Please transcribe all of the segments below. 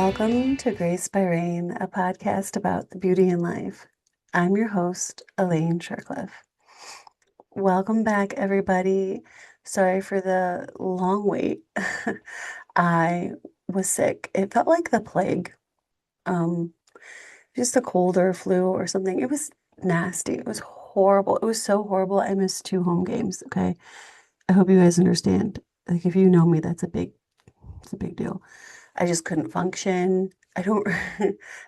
Welcome to Grace by Rain, a podcast about the beauty in life. I'm your host, Elaine Shircliff. Welcome back, everybody. Sorry for the long wait. I was sick. It felt like the plague. Um, just a cold or a flu or something. It was nasty. It was horrible. It was so horrible. I missed 2 home games. Okay. I hope you guys understand. Like if you know me, it's a big deal. I just couldn't function. I don't,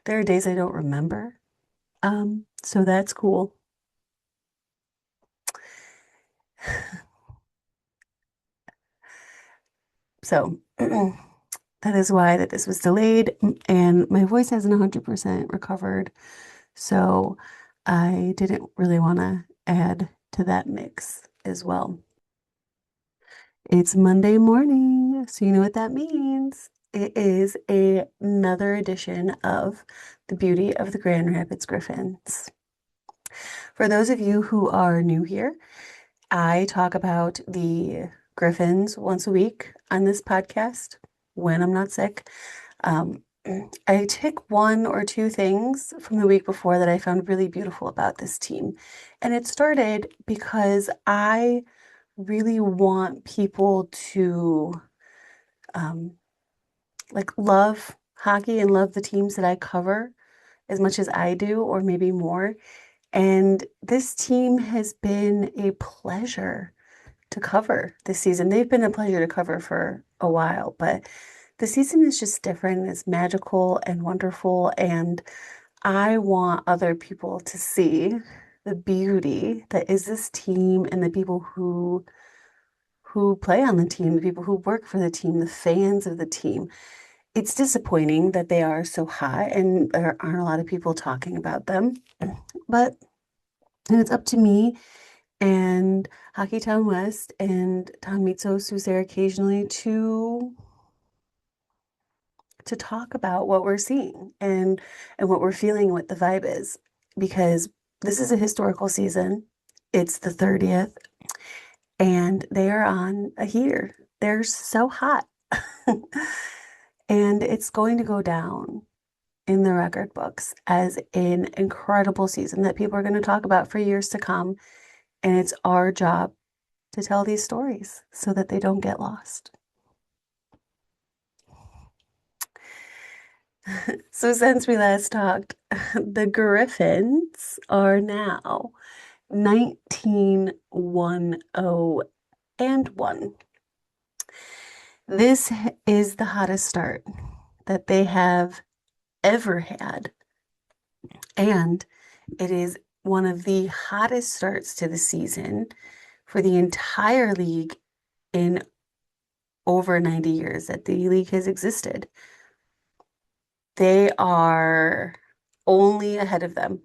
there are days I don't remember. So that's cool. So that is why that this was delayed and my voice hasn't 100% recovered. So I didn't really want to add to that mix as well. It's Monday morning, so you know what that means. It is another edition of The Beauty of the Grand Rapids Griffins. For those of you who are new here, I talk about the Griffins once a week on this podcast when I'm not sick. I take one or two things from the week before that I found really beautiful about this team. And it started because I really want people to like love hockey and love the teams that I cover as much as I do, or maybe more. And this team has been a pleasure to cover this season. They've been a pleasure to cover for a while, but the season is just different. It's magical and wonderful. And I want other people to see the beauty that is this team and the people who play on the team, the people who work for the team, the fans of the team. It's disappointing that they are so high and there aren't a lot of people talking about them, but and it's up to me and Hockey Town West and Tom Mitsos, who's there occasionally, to talk about what we're seeing and what we're feeling, what the vibe is, because this is a historical season. It's the 30th, and they are on a heater. They're so hot. And it's going to go down in the record books as an incredible season that people are going to talk about for years to come. And it's our job to tell these stories so that they don't get lost. So since we last talked, the Griffins are now 19-1-0 and 1. This is the hottest start that they have ever had, and it is one of the hottest starts to the season for the entire league in over 90 years that the league has existed. They are only ahead of them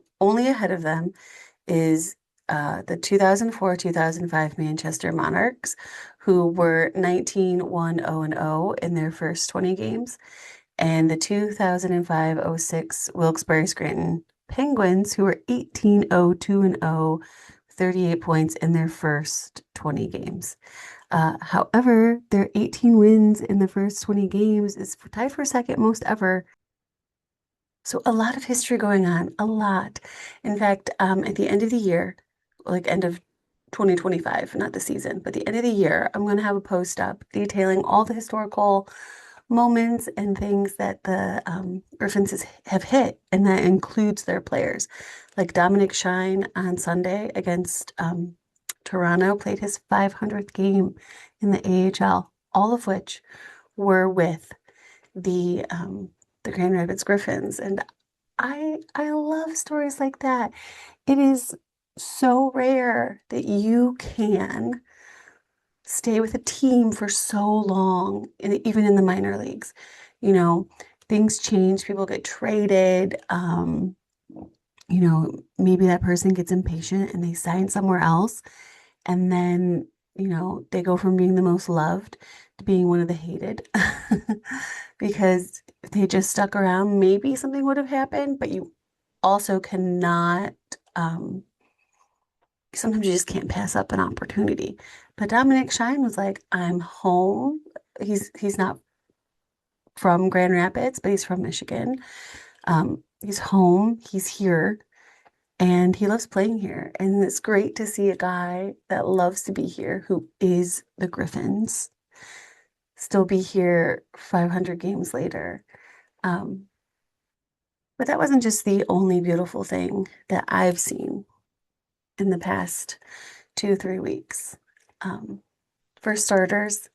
is the 2004-2005 Manchester Monarchs, who were 19-1-0-0 in their first 20 games, and the 2005-06 Wilkes-Barre Scranton Penguins, who were 18-0-2-0, 38 points in their first 20 games. However, their 18 wins in the first 20 games is tied for second most ever. So a lot of history going on, a lot. In fact, at the end of the year, like end of 2025, not the season, but the end of the year, I'm going to have a post up detailing all the historical moments and things that the Griffins have hit, and that includes their players. Like Dominic Shine on Sunday against Toronto played his 500th game in the AHL, all of which were with the Grand Rapids Griffins. And I love stories like that. It is so rare that you can stay with a team for so long, even in the minor leagues. You know, things change, people get traded. Maybe that person gets impatient and they sign somewhere else. And then, they go from being the most loved to being one of the hated. Because if they just stuck around, maybe something would have happened, but you also cannot, sometimes you just can't pass up an opportunity. But Dominic Shine was like, I'm home. He's not from Grand Rapids, but he's from Michigan. He's home, he's here, and he loves playing here. And it's great to see a guy that loves to be here, who is the Griffins, still be here 500 games later. Um, but that wasn't just the only beautiful thing that I've seen in the past 2, 3 weeks. Um, for starters,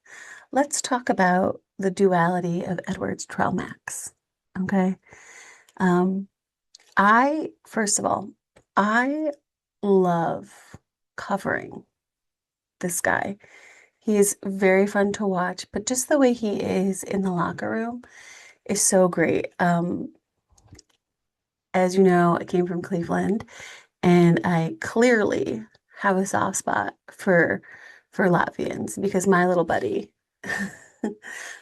let's talk about the duality of Eduards Tralmaks. Okay. Um, first of all, I love covering this guy. He's very fun to watch, but just the way he is in the locker room is so great. As you know, I came from Cleveland, and I clearly have a soft spot for Latvians because my little buddy,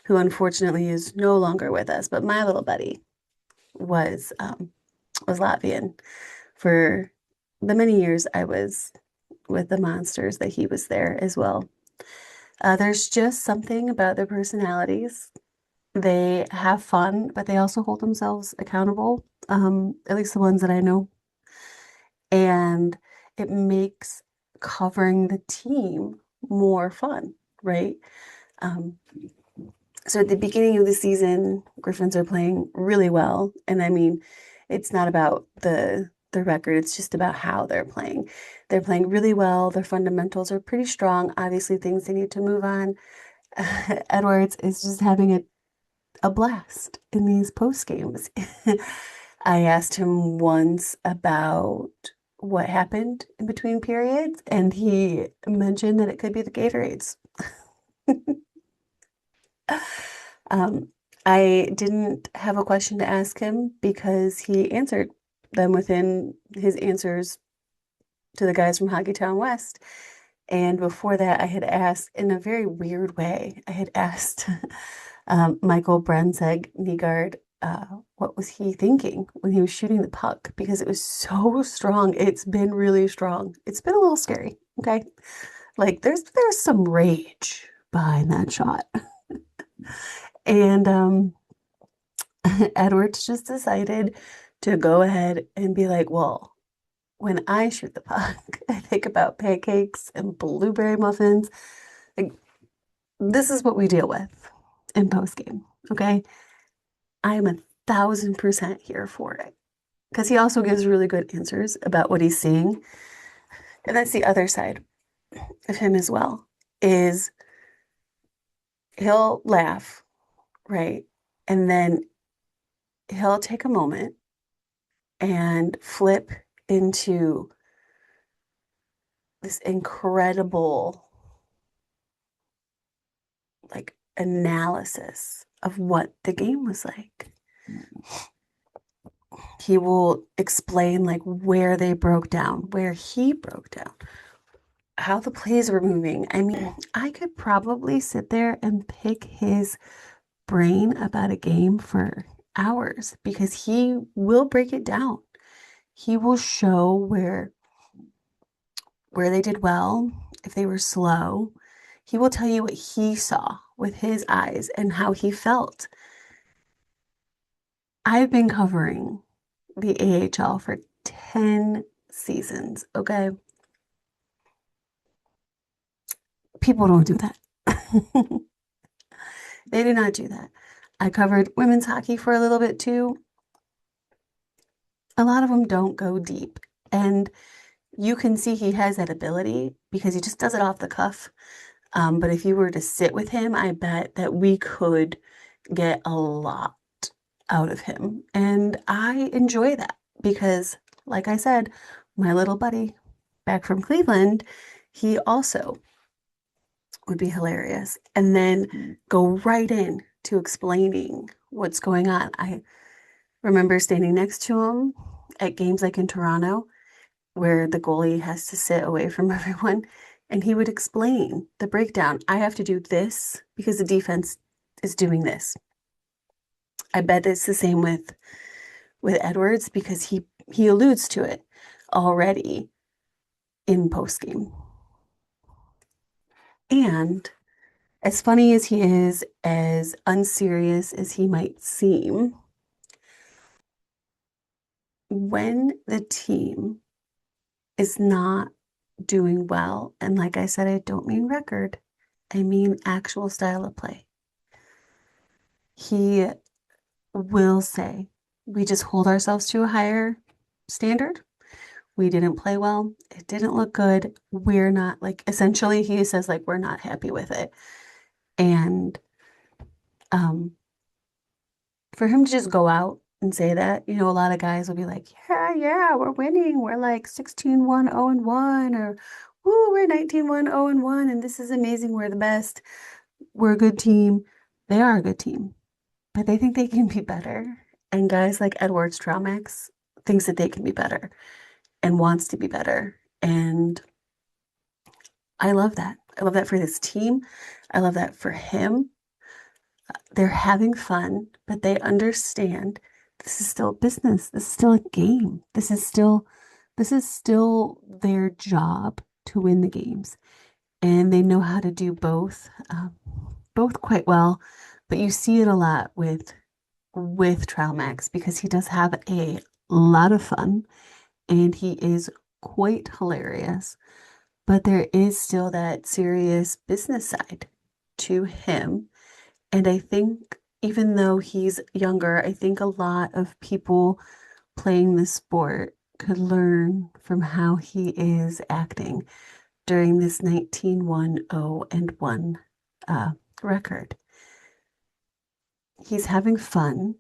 who unfortunately is no longer with us, but my little buddy was Latvian for the many years I was with the Monsters that he was there as well. There's just something about their personalities. They have fun, but they also hold themselves accountable, at least the ones that I know. And it makes covering the team more fun, right? Um, so at the beginning of the season, Griffins are playing really well. And I mean, it's not about the record, it's just about how they're playing. They're playing really well. Their fundamentals are pretty strong. Obviously, things they need to move on. Edwards is just having a blast in these post games. I asked him once about what happened in between periods, and he mentioned that it could be the Gatorades. Um, I didn't have a question to ask him because he answered them within his answers to the guys from Hockeytown West. And before that, I had asked in a very weird way, I had asked Michael Brenzeg Nygaard, what was he thinking when he was shooting the puck? Because it was so strong. It's been really strong. It's been a little scary. Okay. Like there's some rage behind that shot. And Edwards just decided to go ahead and be like, well, when I shoot the puck, I think about pancakes and blueberry muffins. Like, this is what we deal with in post game. Okay. I am 1,000% here for it because he also gives really good answers about what he's seeing. And that's the other side of him as well, is he'll laugh, right? And then he'll take a moment and flip into this incredible like analysis of what the game was like. He will explain like where they broke down, where he broke down, how the plays were moving. I mean, I could probably sit there and pick his brain about a game for hours because he will break it down. He will show where they did well, if they were slow. He will tell you what he saw with his eyes and how he felt. I've been covering the AHL for 10 seasons, okay? People don't do that. They do not do that. I covered women's hockey for a little bit too. A lot of them don't go deep. And you can see he has that ability because he just does it off the cuff. But if you were to sit with him, I bet that we could get a lot out of him. And I enjoy that because, like I said, my little buddy back from Cleveland, he also would be hilarious. And then go right in to explaining what's going on. I remember standing next to him at games like in Toronto, where the goalie has to sit away from everyone, and he would explain the breakdown. I have to do this because the defense is doing this. I bet it's the same with Edwards because he alludes to it already in postgame. And As funny as he is, as unserious as he might seem, when the team is not doing well, and like I said, I don't mean record, I mean actual style of play, he will say, we just hold ourselves to a higher standard. We didn't play well. It didn't look good. We're not like, essentially, he says, like, we're not happy with it. And um, for him to just go out and say that, you know, a lot of guys will be like, yeah, yeah, we're winning. We're like 16-1, 0-1, or woo, we're 19-1, 0-1, and this is amazing. We're the best. We're a good team. They are a good team, but they think they can be better. And guys like Eduards Tralmaks thinks that they can be better and wants to be better. And I love that. I love that for this team. I love that for him. They're having fun, but they understand this is still business. This is still a game. This is still their job to win the games. And they know how to do both quite well. But you see it a lot with Tralmax because he does have a lot of fun and he is quite hilarious. But there is still that serious business side to him. And I think even though he's younger, I think a lot of people playing the sport could learn from how he is acting during this 19-1-0-1 record. He's having fun,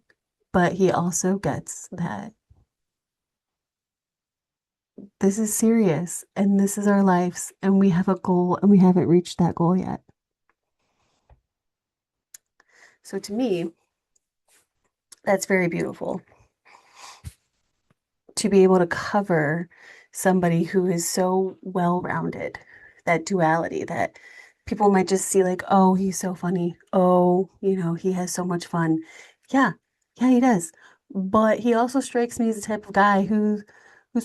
but he also gets that this is serious and this is our lives and we have a goal and we haven't reached that goal yet. So to me, that's very beautiful to be able to cover somebody who is so well-rounded, that duality that people might just see like, oh, he's so funny. Oh, you know, he has so much fun. Yeah, yeah, he does. But he also strikes me as the type of guy who's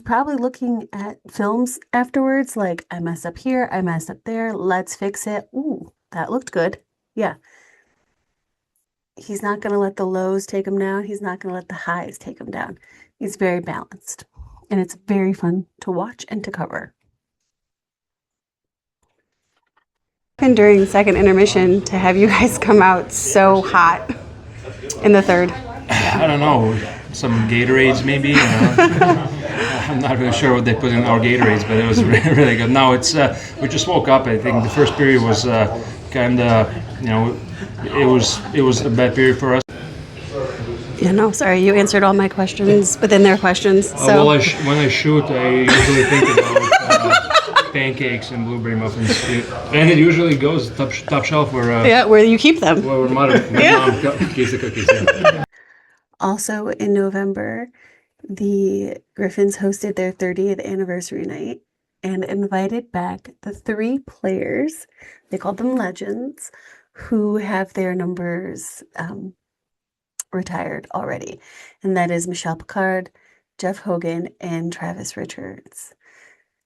probably looking at films afterwards, like, I messed up here, I messed up there, let's fix it. Ooh, that looked good. Yeah. He's not going to let the lows take him down. He's not going to let the highs take him down. He's very balanced. And it's very fun to watch and to cover. And during the second intermission to have you guys come out so hot in the third. I don't know, some Gatorades maybe. You know? I'm not really sure what they put in our Gatorades, but it was really, really good. No, it's we just woke up. I think the first period was kind of, you know, it was a bad period for us. Yeah, no, sorry, you answered all my questions within their questions. So Well, when I shoot, I usually think about pancakes and blueberry muffins, and it usually goes top shelf where yeah, where you keep them. where mom keeps the cookies. Yeah. Also in November, the Griffins hosted their 30th anniversary night and invited back the three players, they called them legends, who have their numbers retired already. And that is Michel Picard, Jeff Hoggan, and Travis Richards.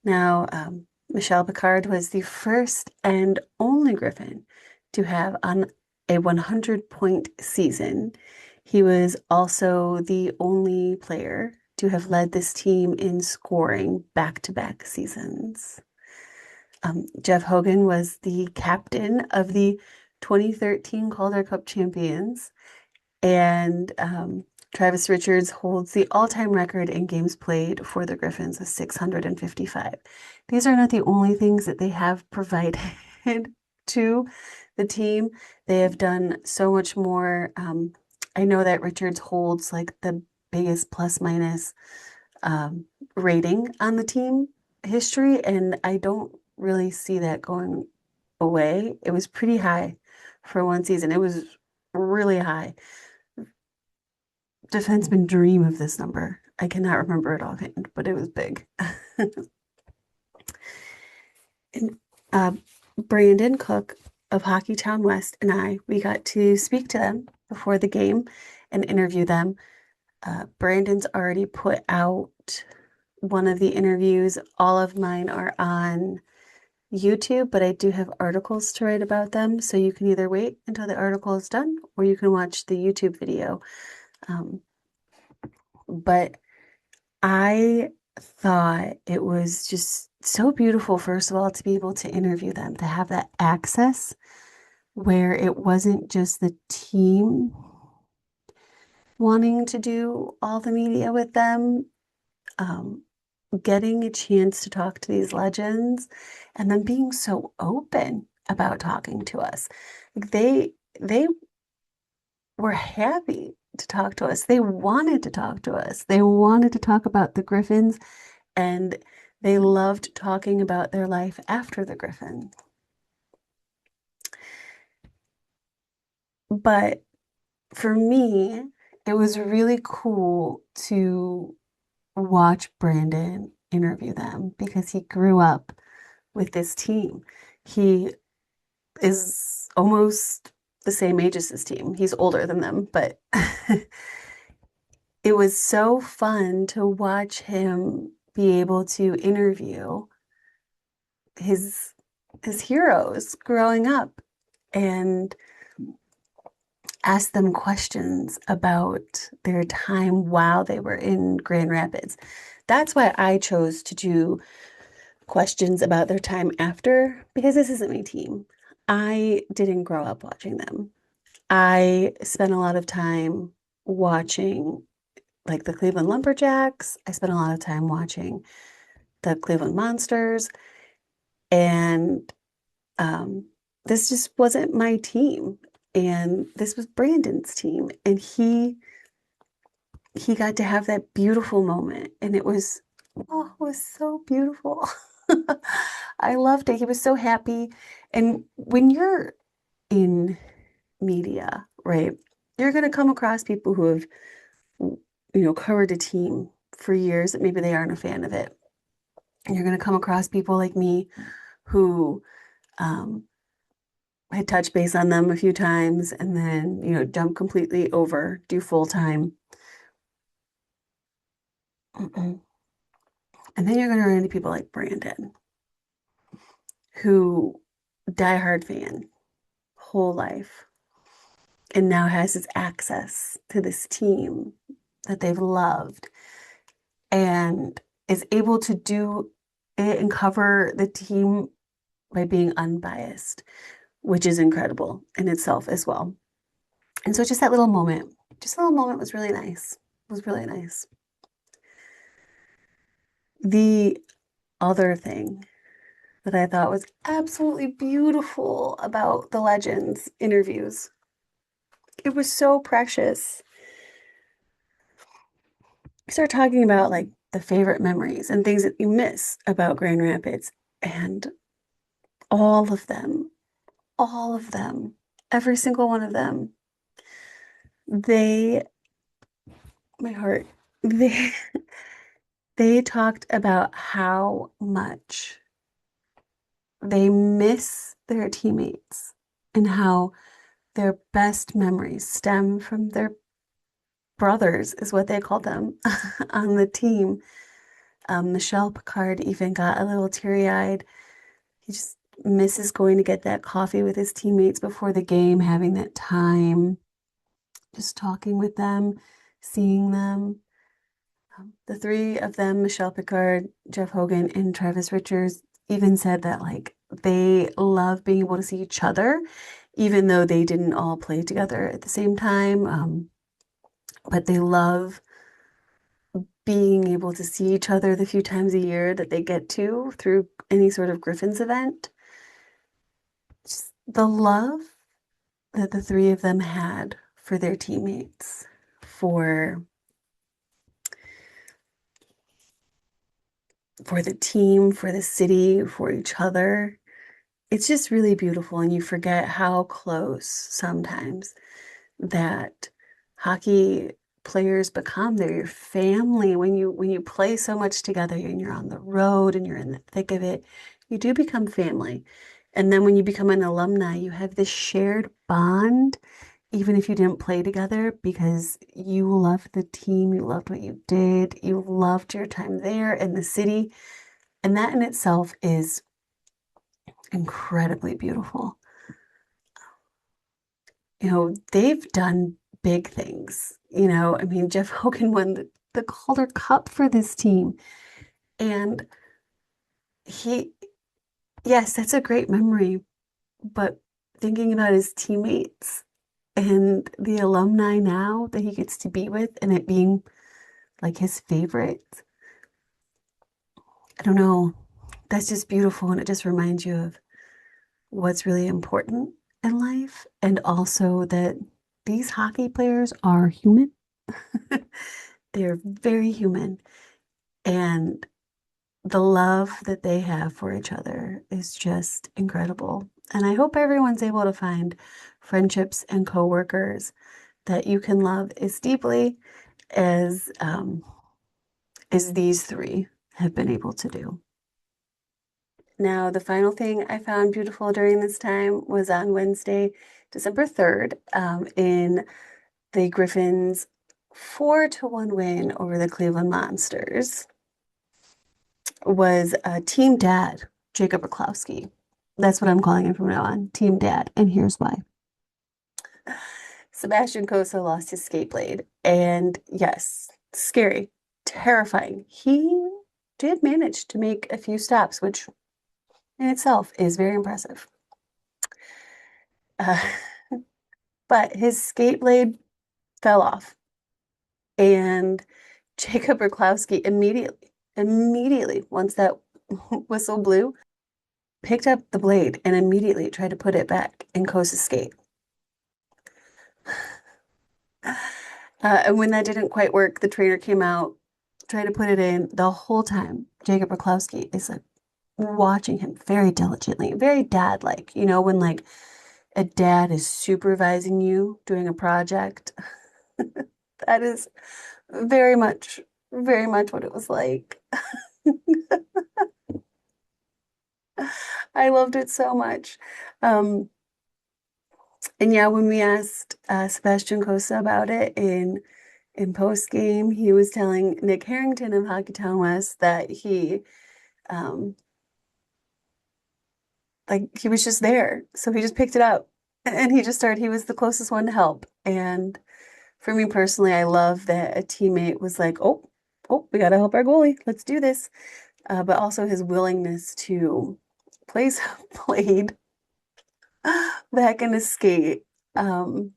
Now, Michel Picard was the first and only Griffin to have on a 100-point season. He was also the only player to have led this team in scoring back-to-back seasons. Jeff Hoggan was the captain of the 2013 Calder Cup champions, and Travis Richards holds the all-time record in games played for the Griffins of 655. These are not the only things that they have provided to the team. They have done so much more. I know that Richards holds like the biggest plus minus rating on the team history, and I don't really see that going away. It was pretty high for one season. It was really high. Defensemen dream of this number. I cannot remember it offhand, but it was big. And Brandon Cook of Hockeytown West and we got to speak to them before the game and interview them. Brandon's already put out one of the interviews. All of mine are on YouTube, but I do have articles to write about them. So you can either wait until the article is done or you can watch the YouTube video. But I thought it was just so beautiful, first of all, to be able to interview them, to have that access where it wasn't just the team wanting to do all the media with them, getting a chance to talk to these legends and then being so open about talking to us. They were happy to talk to us. They wanted to talk to us. They wanted to talk about the Griffins and they loved talking about their life after the Griffin. But for me, it was really cool to watch Brandon interview them because he grew up with this team. He is almost the same age as his team. He's older than them, but it was so fun to watch him be able to interview his heroes growing up and ask them questions about their time while they were in Grand Rapids. That's why I chose to do questions about their time after, because this isn't my team. I didn't grow up watching them. I spent a lot of time watching like the Cleveland Lumberjacks. I spent a lot of time watching the Cleveland Monsters. And this just wasn't my team. And this was Brandon's team. And he got to have that beautiful moment. And it was, oh, it was so beautiful. I loved it. He was so happy. And when you're in media, right, you're going to come across people who have, covered a team for years that maybe they aren't a fan of it. And you're going to come across people like me who had touched base on them a few times and then, jump completely over, do full time. And then you're going to run into people like Brandon, who diehard fan whole life and now has his access to this team that they've loved and is able to do it and cover the team by being unbiased, which is incredible in itself as well. And so just a little moment was really nice. It was really nice. The other thing that I thought was absolutely beautiful about the Legends interviews, it was so precious. We start talking about like the favorite memories and things that you miss about Grand Rapids, and all of them, every single one of them, they, my heart, they, they talked about how much they miss their teammates and how their best memories stem from their brothers, is what they called them on the team. Michel Picard even got a little teary-eyed. He just misses going to get that coffee with his teammates before the game, having that time, just talking with them, seeing them. The three of them, Michel Picard, Jeff Hoggan, and Travis Richards, even said that like they love being able to see each other, even though they didn't all play together at the same time. But they love being able to see each other the few times a year that they get to through any sort of Griffins event. Just the love that the three of them had for their teammates, for the team, for the city, for each other. It's just really beautiful, and you forget how close sometimes that hockey players become. They're your family when you play so much together and you're on the road and you're in the thick of it. You do become family. And then when you become an alumni, you have this shared bond, even if you didn't play together, because you loved the team, you loved what you did, you loved your time there in the city. And that in itself is incredibly beautiful. They've done big things. I mean, Jeff Hoggan won the Calder Cup for this team. And yes, that's a great memory, but thinking about his teammates and the alumni now that he gets to be with and it being like his favorite, I don't know, that's just beautiful. And it just reminds you of what's really important in life. And also that these hockey players are human. They're very human. And the love that they have for each other is just incredible. And I hope everyone's able to find friendships and coworkers that you can love as deeply as these three have been able to do. Now, the final thing I found beautiful during this time was on Wednesday, December 3rd, in the Griffins' 4-1 win over the Cleveland Monsters, was Team Dad, Jakub Rychlovsky. That's what I'm calling him from now on, Team Dad, and here's why. Sebastian Cossa lost his skate blade, and yes, scary, terrifying. He did manage to make a few stops, which in itself is very impressive. But his skate blade fell off, and Jakub Rychlovsky immediately, once that whistle blew, picked up the blade and immediately tried to put it back in Kossa's skate. And when that didn't quite work, the trainer came out, tried to put it in. The whole time, Jakub Rychlovsky is like watching him very diligently, very dad-like. When like a dad is supervising you doing a project, that is very much what it was like. I loved it so much. And yeah, when we asked Sebastian Cossa about it in post game, he was telling Nick Harrington of Hockeytown West that he he was just there. So he just picked it up and he just started. He was the closest one to help. And for me personally, I love that a teammate was like, oh, we got to help our goalie. Let's do this. But also his willingness to place blade back in his skate. Could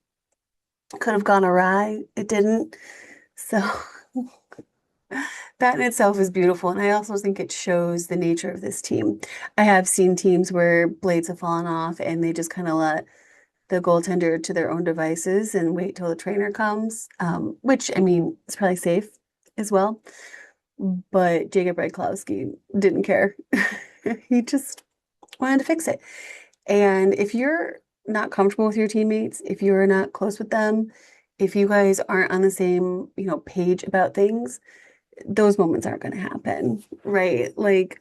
have gone awry. It didn't. So that in itself is beautiful. And I also think it shows the nature of this team. I have seen teams where blades have fallen off and they just kind of let the goaltender to their own devices and wait till the trainer comes, which, I mean, is probably safe as well. But Jakub Rychlovsky didn't care. He just wanted to fix it. And if you're not comfortable with your teammates, if you're not close with them, if you guys aren't on the same, page about things, those moments aren't going to happen, right? Like,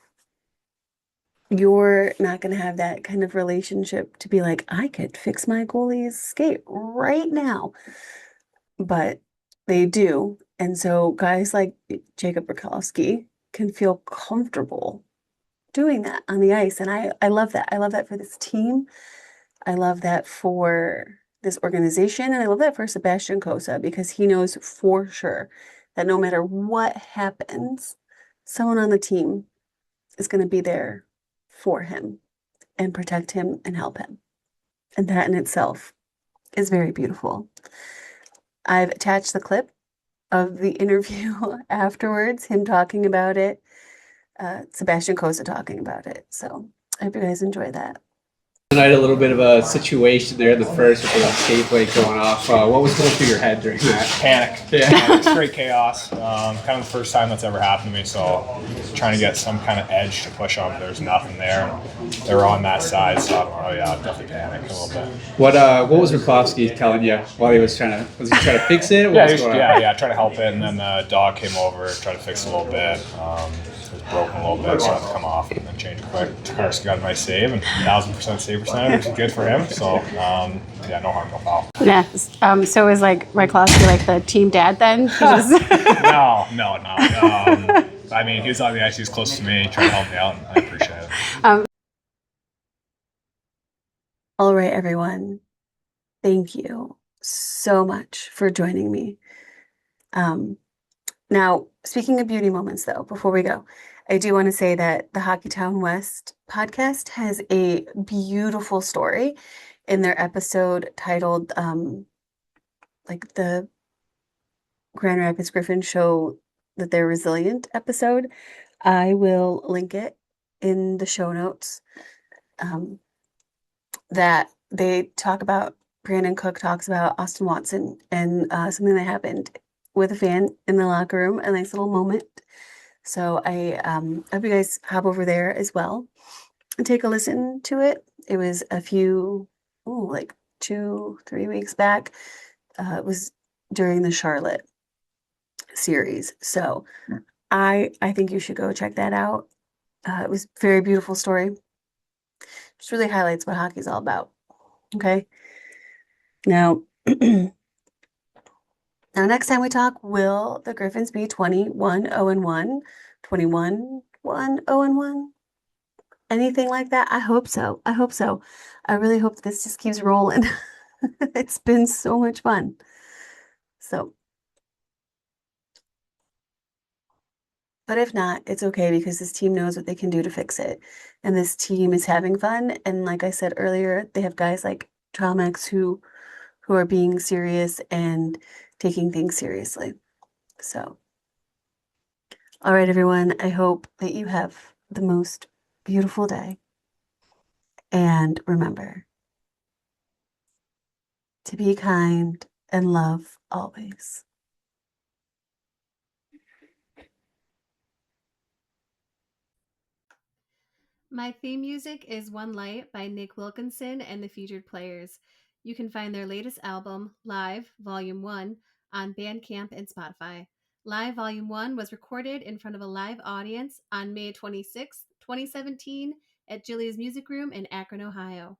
you're not going to have that kind of relationship to be like, I could fix my goalie's skate right now. But they do. And so guys like Jakub Rychlovsky can feel comfortable doing that on the ice. And I love that. I love that for this team. I love that for this organization. And I love that for Sebastian Cossa because he knows for sure that no matter what happens, someone on the team is going to be there for him and protect him and help him. And that in itself is very beautiful. I've attached the clip of the interview afterwards, him talking about it, Sebastian Cossa talking about it. So I hope you guys enjoy that. Tonight, a little bit of a situation there in the first with the skate blade going off. What was going through your head during that? Panic. Yeah. Straight chaos. Kind of the first time that's ever happened to me, so trying to get some kind of edge to push on, but there's nothing there. They were on that side, so definitely panicked a little bit. What was Rychlovsky telling you while he was trying to fix it? Trying to help it, and then the dog came over, tried to fix it a little bit. It was broken a little bit, so I had to come off and then change it quick. Tarsk got a nice save, and 1,000% save percentage, which is good for him. So, no harm, no foul. Yeah. So is Rychlovsky like the team dad then? No. I mean, he was on the ice. He was close to me. He tried to help me out, and I appreciate it. All right, everyone. Thank you so much for joining me. Now, speaking of beauty moments, though, before we go, I do want to say that the Hockeytown West podcast has a beautiful story in their episode titled, like the Grand Rapids Griffins show that they're resilient episode. I will link it in the show notes. That they talk about, Brandon Cook talks about Austin Watson and something that happened with a fan in the locker room, a nice little moment. So I hope you guys hop over there as well and take a listen to it. It was a few, like 2, 3 weeks back. It was during the Charlotte series. So I think you should go check that out. It was a very beautiful story. Just really highlights what hockey's all about. Okay. Now, now next time we talk, will the Griffins be 21-0-1, 21-1-0-1? Anything like that? I hope so. I hope so. I really hope this just keeps rolling. It's been so much fun. So, but if not, it's okay because this team knows what they can do to fix it. And this team is having fun. And like I said earlier, they have guys like Tralmaks who are being serious and taking things seriously. So, all right, everyone, I hope that you have the most beautiful day. And remember to be kind and love always. My theme music is One Light by Nick Wilkinson and the Featured Players. You can find their latest album, Live, Volume 1, on Bandcamp and Spotify. Live Volume 1 was recorded in front of a live audience on May 26, 2017 at Jilly's Music Room in Akron, Ohio.